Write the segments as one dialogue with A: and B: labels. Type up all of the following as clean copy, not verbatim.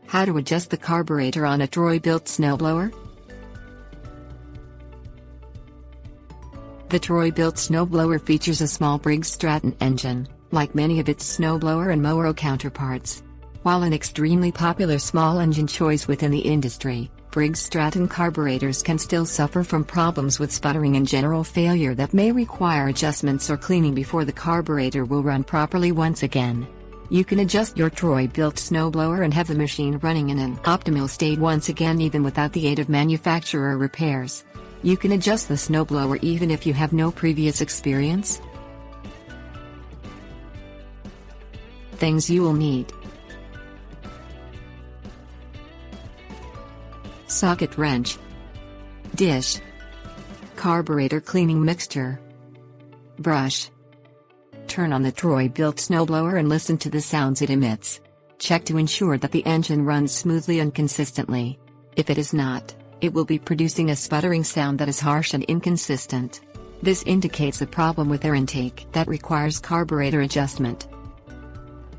A: How to adjust the carburetor on a Troy-Bilt snowblower? The Troy-Bilt snowblower features a small Briggs Stratton engine, like many of its snowblower and mower counterparts. While an extremely popular small engine choice within the industry, Briggs Stratton carburetors can still suffer from problems with sputtering and general failure that may require adjustments or cleaning before the carburetor will run properly once again. You can adjust your Troy-Bilt snowblower and have the machine running in an optimal state once again even without the aid of manufacturer repairs. You can adjust the snowblower even if you have no previous experience. Things you will need: socket wrench, dish, carburetor cleaning mixture, brush. Turn on the Troy-Bilt snowblower and listen to the sounds it emits. Check to ensure that the engine runs smoothly and consistently. If it is not, it will be producing a sputtering sound that is harsh and inconsistent. This indicates a problem with air intake that requires carburetor adjustment.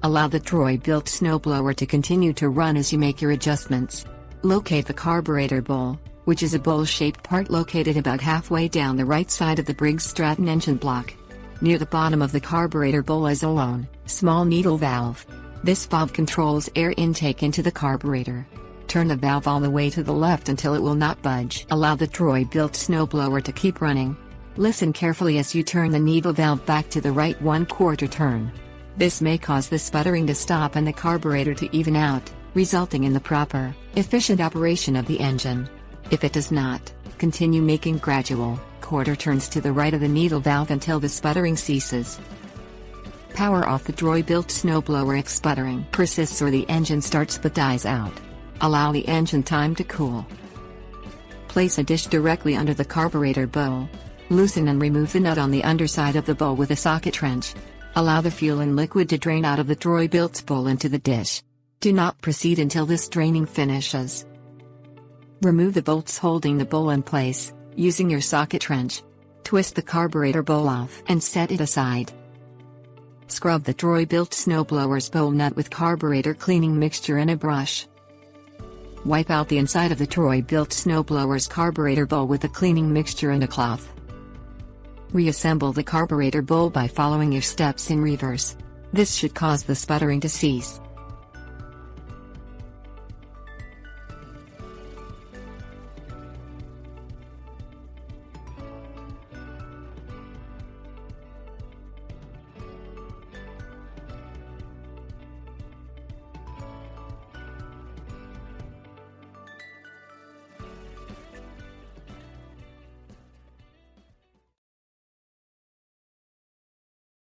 A: Allow the Troy-Bilt snowblower to continue to run as you make your adjustments. Locate the carburetor bowl, which is a bowl-shaped part located about halfway down the right side of the Briggs Stratton engine block. Near the bottom of the carburetor bowl is a lone, small needle valve. This valve controls air intake into the carburetor. Turn the valve all the way to the left until it will not budge. Allow the Troy-Bilt snowblower to keep running. Listen carefully as you turn the needle valve back to the right 1/4 turn. This may cause the sputtering to stop and the carburetor to even out, resulting in the proper, efficient operation of the engine. If it does not, continue making gradual, quarter turns to the right of the needle valve until the sputtering ceases. Power off the Troy-Bilt snowblower if sputtering persists or the engine starts but dies out. Allow the engine time to cool. Place a dish directly under the carburetor bowl. Loosen and remove the nut on the underside of the bowl with a socket wrench. Allow the fuel and liquid to drain out of the Troy-Bilt bowl into the dish. Do not proceed until this draining finishes. Remove the bolts holding the bowl in place, using your socket wrench. Twist the carburetor bowl off and set it aside. Scrub the Troy-Bilt snowblower's bowl nut with carburetor cleaning mixture and a brush. Wipe out the inside of the Troy-Bilt snowblower's carburetor bowl with a cleaning mixture and a cloth. Reassemble the carburetor bowl by following your steps in reverse. This should cause the sputtering to cease.